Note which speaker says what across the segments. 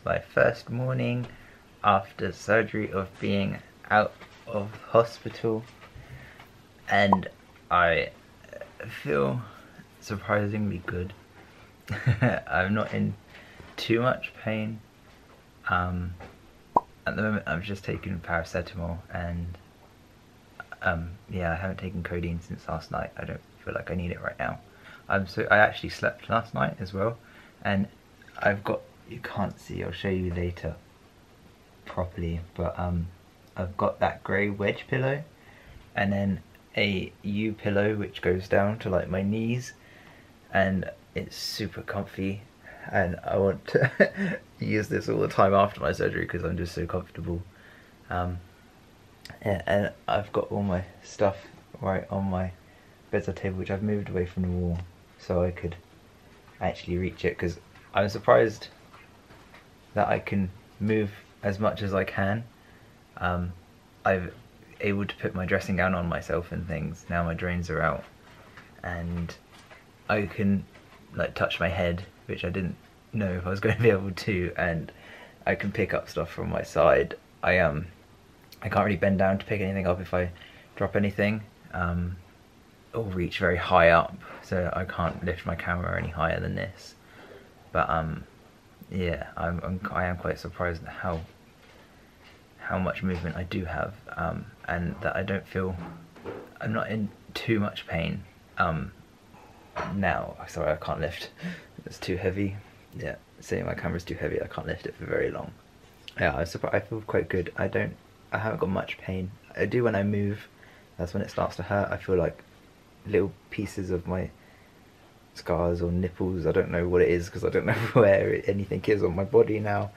Speaker 1: my first morning after surgery of being out of hospital, and I feel surprisingly good. I'm not in too much pain. At the moment I've just taken paracetamol, and yeah, I haven't taken codeine since last night. I don't feel like I need it right now. I actually slept last night as well, and I've got, you can't see, I'll show you later properly, but I've got that grey wedge pillow and then a U pillow which goes down to like my knees, and it's super comfy, and I want to use this all the time after my surgery because I'm just so comfortable. Yeah, and I've got all my stuff right on my bedside table, which I've moved away from the wall so I could actually reach it, because I'm surprised that I can move as much as I can. I've able to put my dressing gown on myself and things. Now my drains are out, and I can like touch my head, which I didn't know if I was going to be able to, and I can pick up stuff from my side. I can't really bend down to pick anything up if I drop anything, or reach very high up, so I can't lift my camera any higher than this. But yeah, I am quite surprised at how much movement I do have, and that I don't feel, I'm not in too much pain now. Sorry, I can't lift, it's too heavy. Yeah, saying my camera's too heavy, I can't lift it for very long. Yeah, I feel quite good. I haven't got much pain. I do when I move, that's when it starts to hurt. I feel like little pieces of my scars or nipples, I don't know what it is because I don't know where anything is on my body now.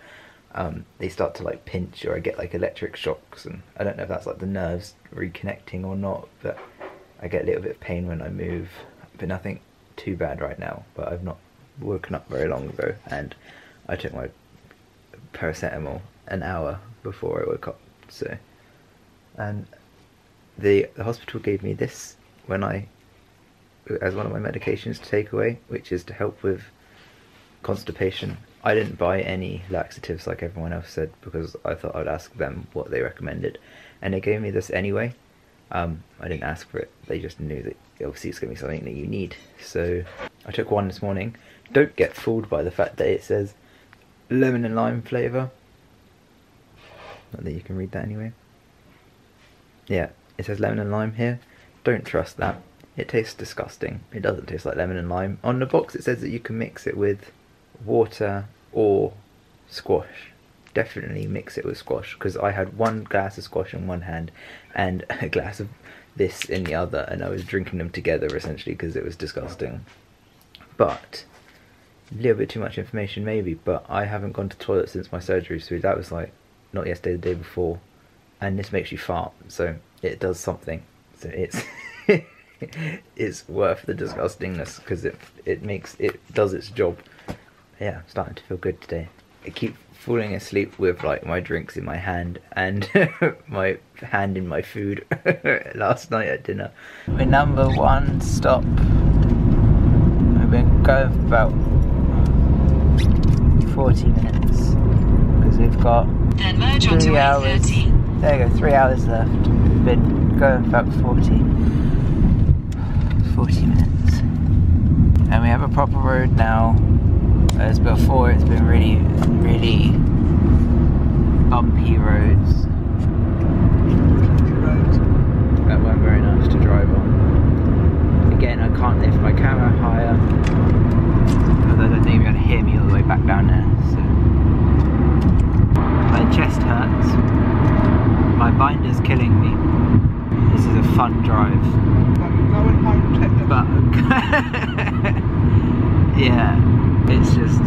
Speaker 1: They start to like pinch, or I get like electric shocks, and I don't know if that's like the nerves reconnecting or not, but I get a little bit of pain when I move, but nothing too bad right now. But I've not woken up very long ago, and I took my paracetamol an hour before I woke up. So, and the hospital gave me this as one of my medications to take away, which is to help with constipation. I didn't buy any laxatives like everyone else said, because I thought I'd ask them what they recommended, and they gave me this anyway. I didn't ask for it, they just knew that obviously it's going to be something that you need. So I took one this morning. Don't get fooled by the fact that it says lemon and lime flavour. Not that you can read that anyway. Yeah, it says lemon and lime here. Don't trust that. It tastes disgusting. It doesn't taste like lemon and lime. On the box it says that you can mix it with water or squash. Definitely mix it with squash, because I had one glass of squash in one hand and a glass of this in the other, and I was drinking them together essentially because it was disgusting. But a little bit too much information maybe, but I haven't gone to the toilet since my surgery, so that was like not yesterday, the day before, and this makes you fart, so it does something. So it's it's worth the disgustingness, because it does its job. Yeah, I'm starting to feel good today. I keep falling asleep with like my drinks in my hand and my hand in my food. Last night at dinner. We're number one stop. We've been going for about 40 minutes because we've got 3 hours. There you go, 3 hours left. We've been going for about 40 minutes, and we have a proper road now. As before, it's been really bumpy roads. That weren't very nice to drive on. Again, I can't lift my camera higher, because I don't think you're going to hear me all the way back down there. So my chest hurts. My binder's killing me. This is a fun drive. But yeah, it's just,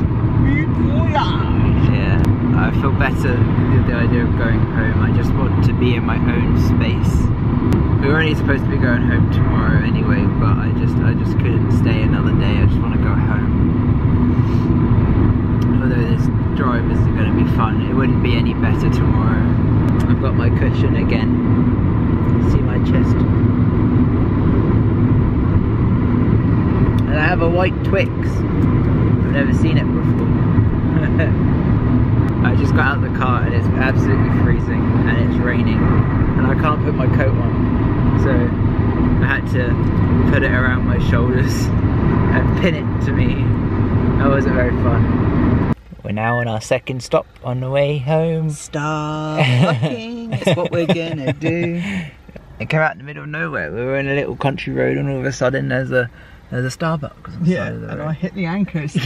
Speaker 1: yeah, I feel better with the idea of going home. I just want to be in my own space. We were only supposed to be going home tomorrow anyway, but I just couldn't stay another day. I just want to go home. Although this drive isn't going to be fun, it wouldn't be any better tomorrow. I've got my cushion again. See my chest. And I have a white Twix. I've never seen it before. I just got out of the car and it's absolutely freezing and it's raining and I can't put my coat on, so I had to put it around my shoulders and pin it to me. That wasn't very fun. We're now on our second stop on the way home. Starbucking, it's what we're gonna do. It came out in the middle of nowhere. We were in a little country road and all of a sudden there's a Starbucks on the side of the road. And I hit the anchors.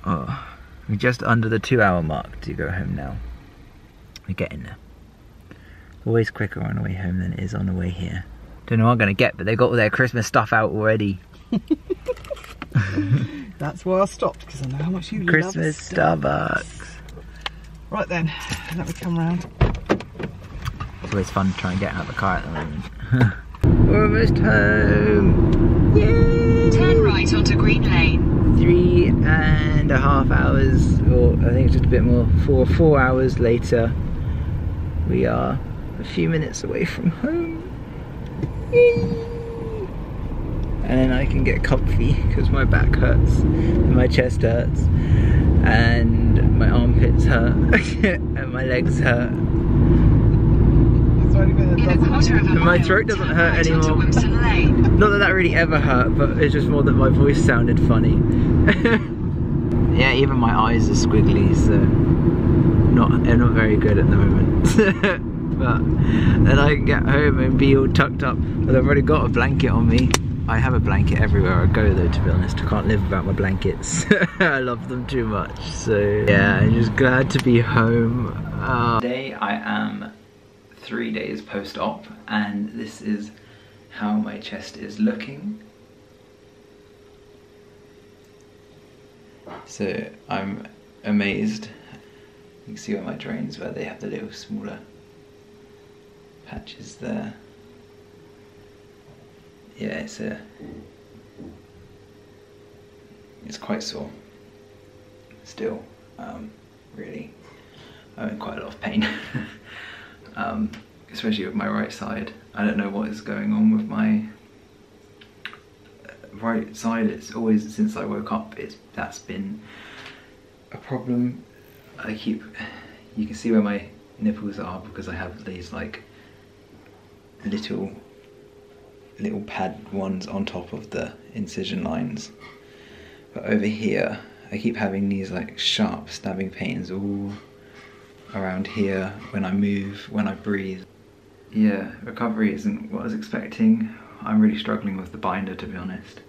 Speaker 1: Oh, we're just under the 2-hour mark to go home now. We're getting there. Always quicker on the way home than it is on the way here. Don't know what I'm gonna get, but they got all their Christmas stuff out already.
Speaker 2: That's why I stopped, because I know how much you
Speaker 1: Christmas
Speaker 2: love
Speaker 1: Starbucks.
Speaker 2: Right then, let me come round.
Speaker 1: It's always fun to try and get out of the car at the moment. We're almost home! Yay!
Speaker 3: Turn right onto Green Lane.
Speaker 1: 3.5 hours, or I think it's just a bit more, 4 hours later, we are a few minutes away from home. Yay! And then I can get comfy because my back hurts, and my chest hurts, and my armpits hurt, and my legs hurt. And my throat doesn't hurt anymore. Not that that really ever hurt, but it's just more that my voice sounded funny. Yeah, even my eyes are squiggly, so they're not very good at the moment. But then I can get home and be all tucked up. But I've already got a blanket on me. I have a blanket everywhere I go though, to be honest. I can't live without my blankets. I love them too much. So yeah, I'm just glad to be home. Today I am 3 days post-op and this is how my chest is looking. So I'm amazed. You can see where my drains, where they have the little smaller patches there. Yeah, it's quite sore still. Really, I'm in quite a lot of pain. Especially with my right side. I don't know what is going on with my right side. It's always, since I woke up, that's been a problem. You can see where my nipples are because I have these like little pad ones on top of the incision lines. But over here, I keep having these like sharp stabbing pains all around here when I move, when I breathe. Yeah, recovery isn't what I was expecting. I'm really struggling with the binder, to be honest.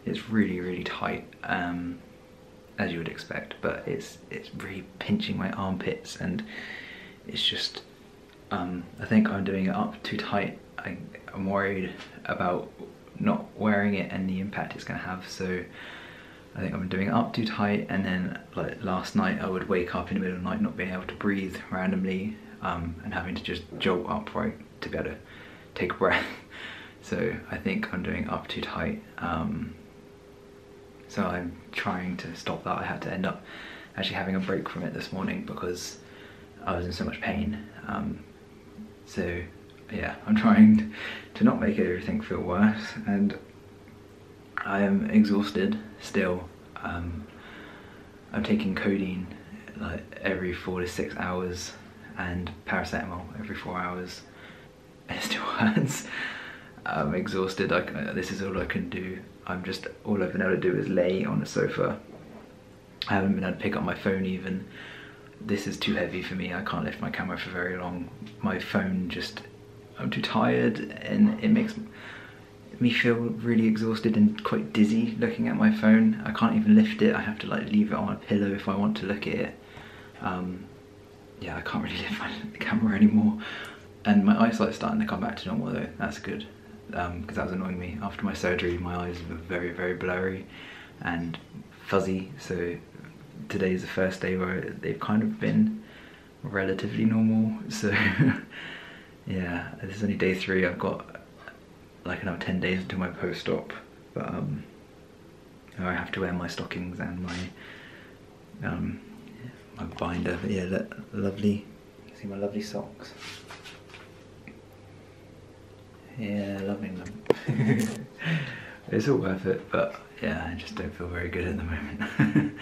Speaker 1: It's really, really tight, as you would expect, but it's really pinching my armpits, and it's just, I think I'm doing it up too tight. I'm worried about not wearing it and the impact it's going to have, so I think I'm doing it up too tight. And then like last night I would wake up in the middle of the night not being able to breathe randomly, and having to just jolt upright to be able to take a breath. So I think I'm doing it up too tight. So I'm trying to stop that. I had to end up actually having a break from it this morning because I was in so much pain. So yeah, I'm trying to not make everything feel worse, and I am exhausted still. I'm taking codeine like every 4 to 6 hours and paracetamol every 4 hours. It still hurts. I'm exhausted. This is all I can do. All I've been able to do is lay on the sofa. I haven't been able to pick up my phone even. This is too heavy for me. I can't lift my camera for very long. My phone I'm too tired, and it makes me feel really exhausted and quite dizzy looking at my phone. I can't even lift it. I have to like leave it on a pillow if I want to look at it. Yeah, I can't really lift my camera anymore. And my eyesight's starting to come back to normal though. That's good, because that was annoying me. After my surgery, my eyes were very, very blurry and fuzzy. So today's the first day where they've kind of been relatively normal. So yeah, this is only day 3. I've got like another 10 days until my post-op, but I have to wear my stockings and my binder. But yeah, lovely. You can see my lovely socks. Yeah, loving them. It's all worth it, but yeah, I just don't feel very good at the moment.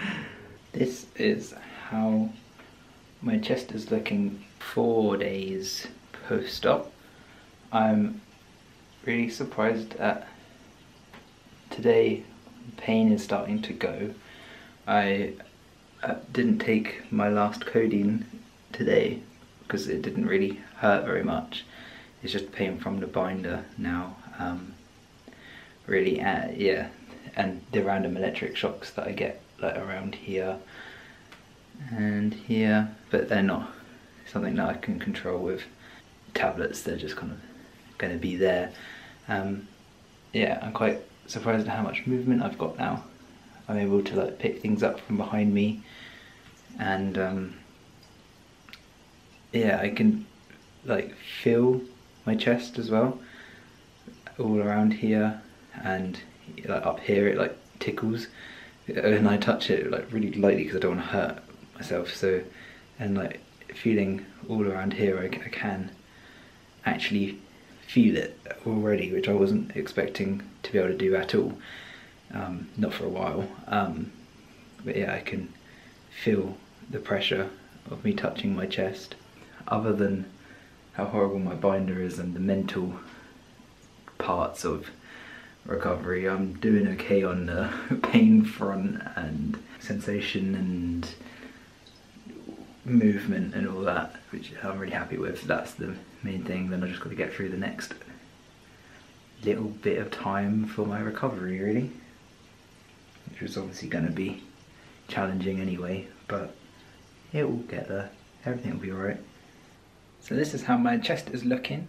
Speaker 1: This is how my chest is looking 4 days post-op. I'm really surprised at today. Pain is starting to go. I didn't take my last codeine today because it didn't really hurt very much. It's just pain from the binder now. Really, yeah, and the random electric shocks that I get like around here and here, but they're not something that I can control with tablets. They're just kind of going to be there. Yeah, I'm quite surprised at how much movement I've got now. I'm able to like pick things up from behind me, and yeah, I can like feel my chest as well, all around here, and like up here it like tickles, and I touch it like really lightly because I don't want to hurt myself. So, and like feeling all around here, I can actually feel it already, which I wasn't expecting to be able to do at all. Not for a while, but yeah, I can feel the pressure of me touching my chest. Other than how horrible my binder is and the mental parts of recovery, I'm doing okay on the pain front and sensation and movement and all that, which I'm really happy with. That's the main thing. Then I just got to get through the next little bit of time for my recovery, really, which was obviously going to be challenging anyway, but it will get there. Everything will be alright. So this is how my chest is looking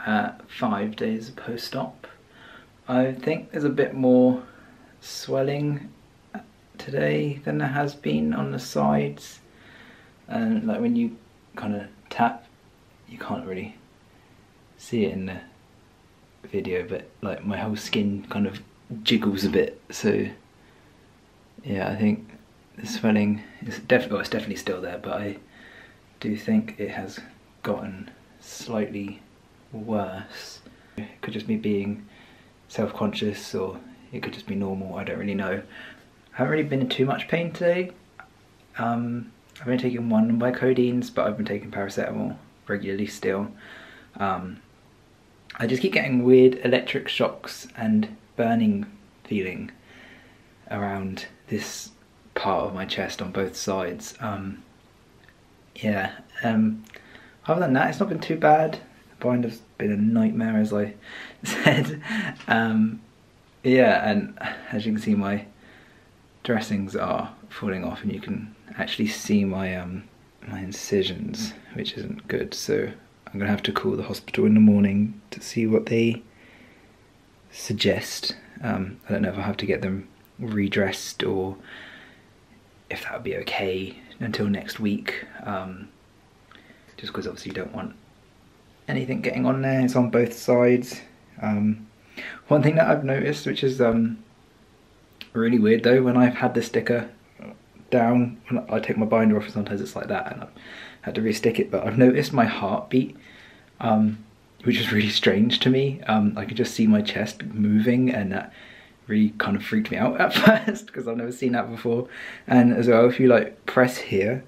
Speaker 1: at 5 days post-op. I think there's a bit more swelling today than there has been on the sides, and like when you kind of tap, you can't really see it in the video, but like my whole skin kind of jiggles a bit. So yeah, I think the swelling is definitely still there, but I do think it has gotten slightly worse. It could just be being self-conscious, or it could just be normal. I don't really know. I haven't really been in too much pain today. I've been taking one of my codeines, but I've been taking paracetamol regularly still. I just keep getting weird electric shocks and burning feeling around this part of my chest on both sides. Yeah, other than that, it's not been too bad. The binder's been a nightmare, as I said. Yeah, and as you can see, my dressings are falling off, and you can actually see my my incisions, which isn't good. So I'm gonna have to call the hospital in the morning to see what they suggest. I don't know if I have to get them redressed or if that would be okay until next week. Just because obviously you don't want anything getting on there. It's on both sides. One thing that I've noticed, which is really weird though, when I've had the sticker down, when I take my binder off, sometimes it's like that, and I've had to re-stick it, but I've noticed my heartbeat, which is really strange to me. I could just see my chest moving, and that really kind of freaked me out at first because I've never seen that before. And as well, if you like press here,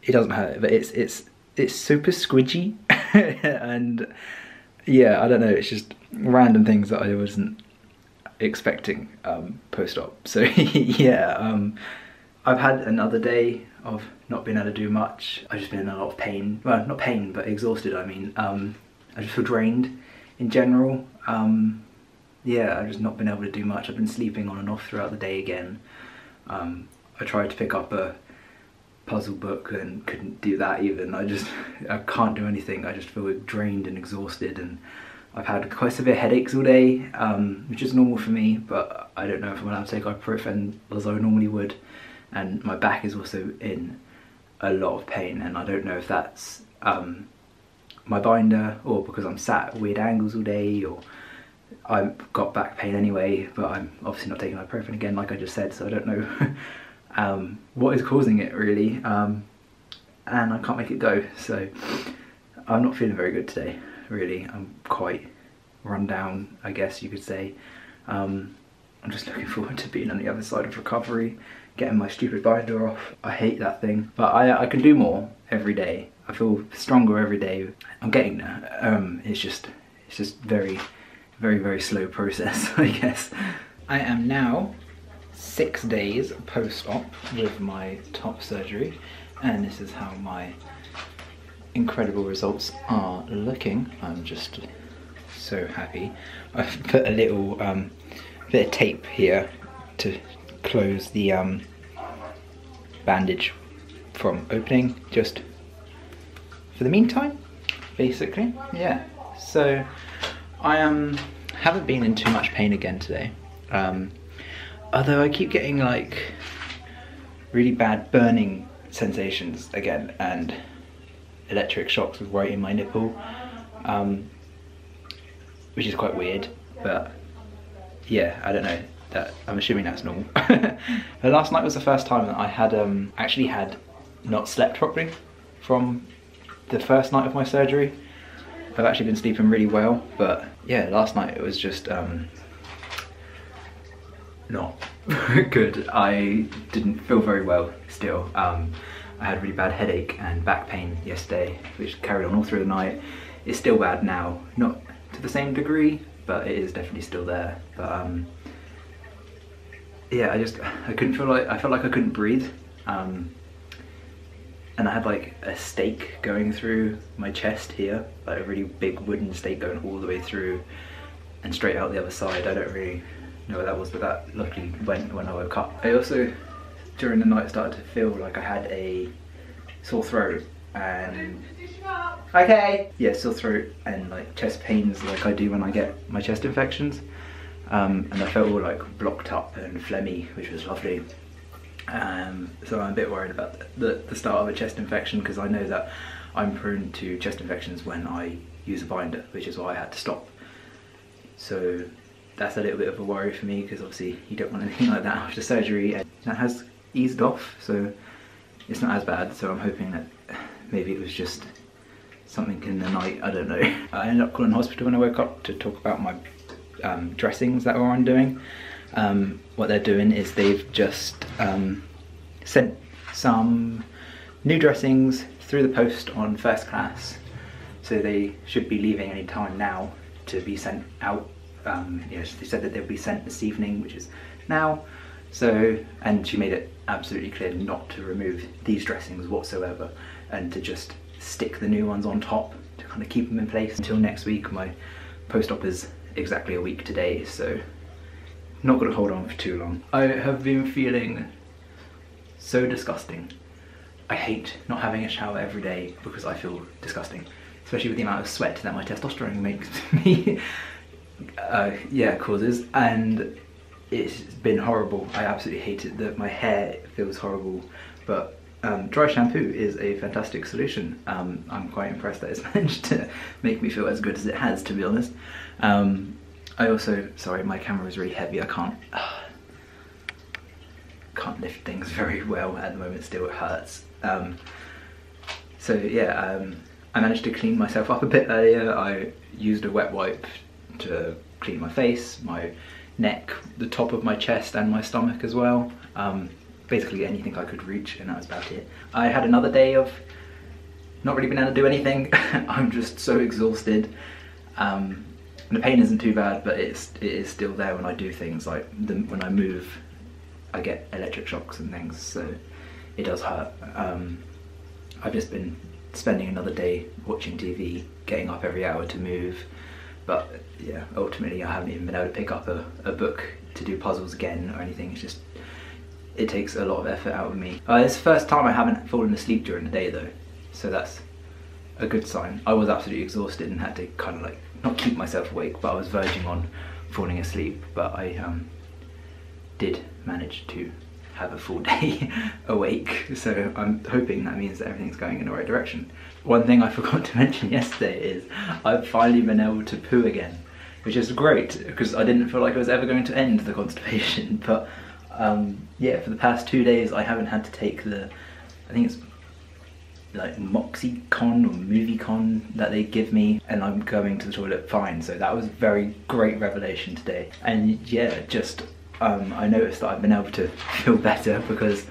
Speaker 1: it doesn't hurt, but it's super squidgy. And yeah, I don't know, it's just random things that I wasn't expecting post-op. So yeah, I've had another day of not being able to do much. I've just been in a lot of pain. Well, not pain, but exhausted, I mean. I just feel drained in general. Yeah, I've just not been able to do much. I've been sleeping on and off throughout the day again. I tried to pick up a puzzle book and couldn't do that even. I can't do anything. I just feel drained and exhausted, and I've had quite severe headaches all day, which is normal for me, but I don't know if I'm allowed to take ibuprofen as I normally would. And my back is also in a lot of pain, and I don't know if that's my binder or because I'm sat at weird angles all day, or I've got back pain anyway, but I'm obviously not taking ibuprofen again like I just said, so I don't know what is causing it really, and I can't make it go. So I'm not feeling very good today, really. I'm quite run down, I guess you could say. I'm just looking forward to being on the other side of recovery, getting my stupid binder off. I hate that thing, but I can do more every day. I feel stronger every day. I'm getting there. It's just very, very, very slow process, I guess. I am now 6 days post-op with my top surgery, and this is how my incredible results are looking. I'm just so happy. I've put a little bit of tape here to close the bandage from opening, just for the meantime, basically. Yeah, so I haven't been in too much pain again today, although I keep getting like really bad burning sensations again and electric shocks right in my nipple, which is quite weird, but yeah, I don't know. I'm assuming that's normal. But last night was the first time that I had actually had not slept properly from the first night of my surgery. I've actually been sleeping really well, but yeah, last night it was just not good. I didn't feel very well still. I had a really bad headache and back pain yesterday, which carried on all through the night. It's still bad now, not to the same degree, but it is definitely still there. But yeah, I couldn't feel like, I felt like I couldn't breathe. And I had like a stake going through my chest here, like a really big wooden stake going all the way through and straight out the other side. I don't really know what that was, but that luckily went when I woke up. I also, during the night, started to feel like I had a sore throat and yeah, sore throat and like chest pains like I do when I get my chest infections. And I felt all like blocked up and phlegmy, which was lovely. So I'm a bit worried about the start of a chest infection, because I know that I'm prone to chest infections when I use a binder, which is why I had to stop. So that's a little bit of a worry for me, because obviously you don't want anything like that after surgery. And that has eased off, so it's not as bad. So I'm hoping that maybe it was just something in the night, I don't know. I ended up calling the hospital when I woke up to talk about my dressings that we're undoing. What they're doing is they've just sent some new dressings through the post on first class, so they should be leaving any time now to be sent out. Yes, they said that they'll be sent this evening, which is now. So, and she made it absolutely clear not to remove these dressings whatsoever, and to just stick the new ones on top to kind of keep them in place until next week. My post-op is exactly a week today, so not going to hold on for too long. I have been feeling so disgusting. I hate not having a shower every day because I feel disgusting, especially with the amount of sweat that my testosterone makes me causes, and it's been horrible. I absolutely hate it. That my hair feels horrible, but dry shampoo is a fantastic solution. I'm quite impressed that it's managed to make me feel as good as it has, to be honest. I also, sorry, my camera is really heavy. I can't lift things very well at the moment. Still, it hurts. So yeah, I managed to clean myself up a bit earlier. I used a wet wipe to clean my face, my neck, the top of my chest, and my stomach as well. Basically anything I could reach, and that was about it. I had another day of not really being able to do anything. I'm just so exhausted. The pain isn't too bad, but it is still there when I do things, like when I move, I get electric shocks and things, so it does hurt. I've just been spending another day watching TV, getting up every hour to move, but yeah, ultimately I haven't even been able to pick up a book to do puzzles again or anything. It's just, it takes a lot of effort out of me. It's the first time I haven't fallen asleep during the day though, so that's a good sign. I was absolutely exhausted and had to kind of like, not keep myself awake, but I was verging on falling asleep, but I did manage to have a full day awake, so I'm hoping that means that everything's going in the right direction. One thing I forgot to mention yesterday is I've finally been able to poo again, which is great, because I didn't feel like I was ever going to end the constipation, but yeah, for the past 2 days I haven't had to take the, I think it's like MoxyCon or MovieCon that they give me, and I'm going to the toilet fine, so that was a very great revelation today. And yeah, just I noticed that I've been able to feel better because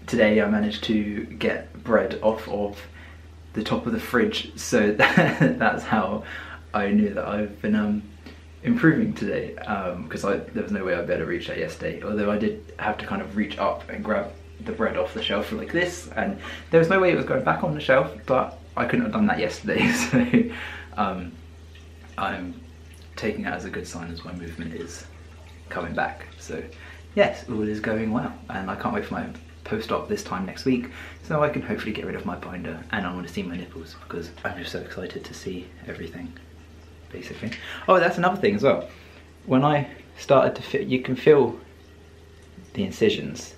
Speaker 1: today I managed to get bread off of the top of the fridge, so that's how I knew that I've been improving today, because there was no way I'd be able to reach that yesterday, although I did have to kind of reach up and grab the bread off the shelf like this, and there was no way it was going back on the shelf, but I couldn't have done that yesterday, so I'm taking it as a good sign as my movement is coming back. So yes, all is going well, and I can't wait for my post-op this time next week so I can hopefully get rid of my binder, and I want to see my nipples because I'm just so excited to see everything, basically. Oh, that's another thing as well. When I started to fit, you can feel the incisions.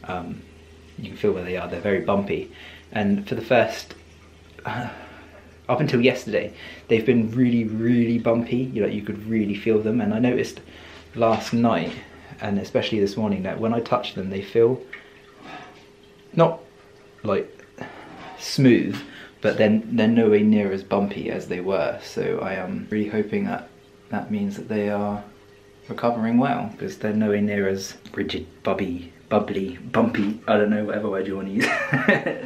Speaker 1: You can feel where they are. They're very bumpy, and for the first up until yesterday they've been really bumpy. You could really feel them, and I noticed last night and especially this morning that when I touch them they feel not like smooth, but then they're nowhere near as bumpy as they were. So I am really hoping that that means that they are recovering well, because they're nowhere near as rigid, bubbly, bumpy, I don't know, whatever word you want to use.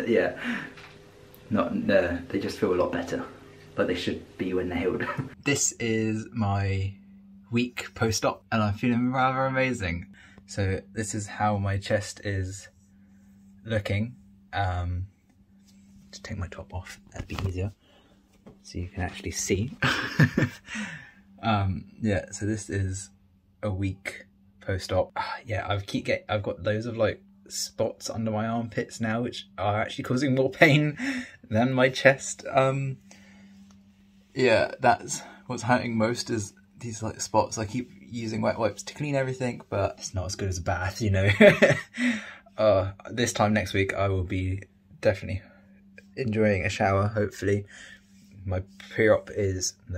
Speaker 1: Yeah, they just feel a lot better, like they should be when they're healed. This is my week post-op and I'm feeling rather amazing. So this is how my chest is looking. Just take my top off, that'd be easier so you can actually see. Yeah, so this is a week post-op. Yeah, I've got loads of like spots under my armpits now which are actually causing more pain than my chest. Yeah, that's what's hurting most, is these like spots. I keep using wet wipes to clean everything, but it's not as good as a bath, you know. This time next week I will be definitely enjoying a shower, hopefully. My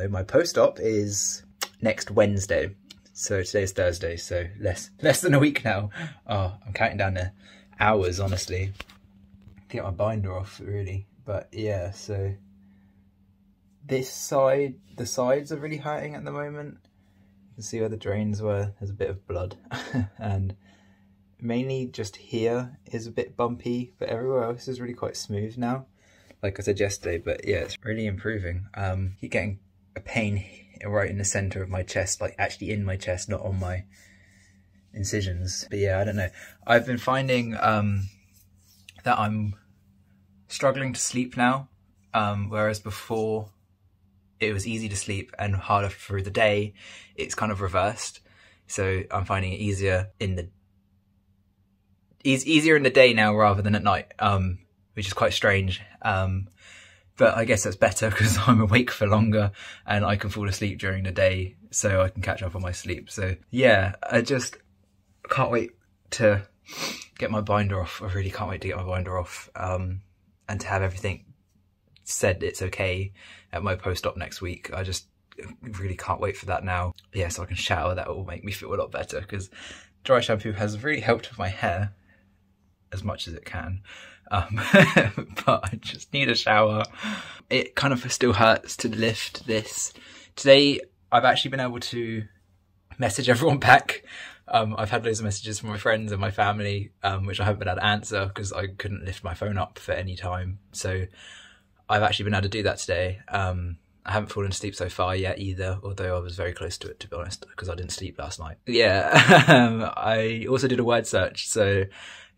Speaker 1: my post-op is next Wednesday. So today's Thursday, so less than a week now. I'm counting down the hours, honestly, to get my binder off, really. But yeah, so this side, the sides are really hurting at the moment. You can see where the drains were, there's a bit of blood. And mainly just here is a bit bumpy, but everywhere else is really quite smooth now, like I said yesterday. But yeah, it's really improving. Keep getting a pain right in the center of my chest, like actually in my chest, not on my incisions. But yeah, I don't know, I've been finding that I'm struggling to sleep now, whereas before it was easy to sleep and harder through the day. It's kind of reversed, so I'm finding it easier in the day now rather than at night, which is quite strange. But I guess that's better because I'm awake for longer and I can fall asleep during the day, so I can catch up on my sleep. So yeah, I just can't wait to get my binder off. I really can't wait to get my binder off, and to have everything said it's okay at my post-op next week. I just really can't wait for that now. Yeah, so I can shower. That will make me feel a lot better, because dry shampoo has really helped with my hair as much as it can. But I just need a shower. It kind of still hurts to lift this. Today I've actually been able to message everyone back. I've had loads of messages from my friends and my family, which I haven't been able to answer because I couldn't lift my phone up for any time. So I've actually been able to do that today. I haven't fallen asleep so far yet either, although I was very close to it, to be honest, because I didn't sleep last night. Yeah, I also did a word search, so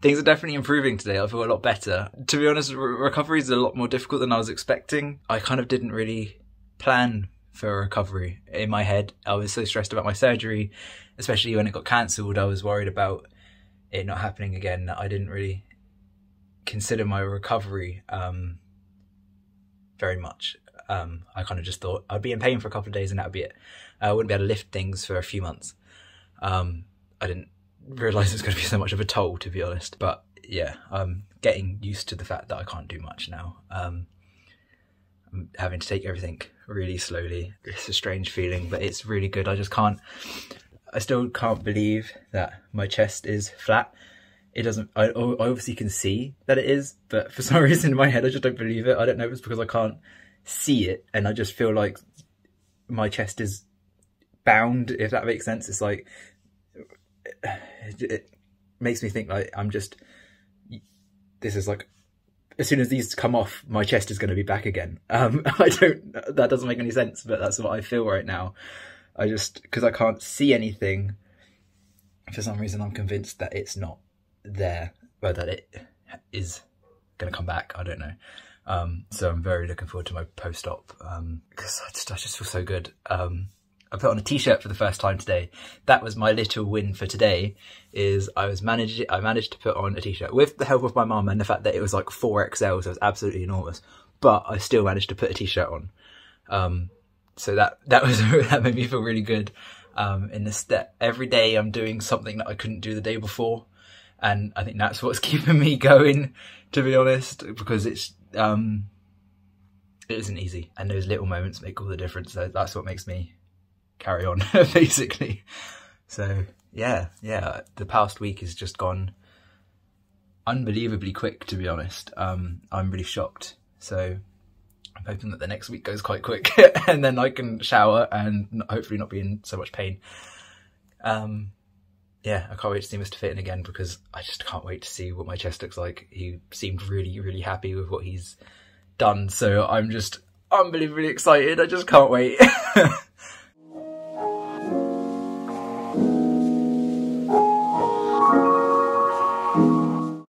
Speaker 1: things are definitely improving today. I feel a lot better. To be honest, recovery is a lot more difficult than I was expecting. I kind of didn't really plan for recovery in my head. I was so stressed about my surgery, especially when it got cancelled. I was worried about it not happening again. I didn't really consider my recovery very much. I kind of just thought I'd be in pain for a couple of days and that'd be it. I wouldn't be able to lift things for a few months. I didn't realise it was going to be so much of a toll, to be honest. But yeah, I'm getting used to the fact that I can't do much now. I'm having to take everything really slowly. It's a strange feeling, but it's really good. I still can't believe that my chest is flat. It doesn't, I obviously can see that it is, but for some reason in my head I just don't believe it. I don't know if it's because I can't see it and I just feel like my chest is bound, if that makes sense. It's like,
Speaker 4: it makes me think like this is like, as soon as these come off, my chest is going to be back again. That doesn't make any sense, but that's what I feel right now. Because I can't see anything, for some reason I'm convinced that it's not there, or that it is going to come back. I don't know. So I'm very looking forward to my post-op, because I just feel so good. I put on a t-shirt for the first time today. That was my little win for today, is I managed to put on a t-shirt with the help of my mum, and the fact that it was like 4XL, so it was absolutely enormous, but I still managed to put a t-shirt on. So that made me feel really good. In this, that every day I'm doing something that I couldn't do the day before, and I think that's what's keeping me going, to be honest, because it isn't easy, and those little moments make all the difference. So that's what makes me carry on, basically. So yeah, the past week has just gone unbelievably quick, to be honest. I'm really shocked. So I'm hoping that the next week goes quite quick and then I can shower and hopefully not be in so much pain. Yeah, I can't wait to see Mr Fitton again, because I just can't wait to see what my chest looks like. He seemed really, really happy with what he's done, so I'm just unbelievably excited. I just can't wait.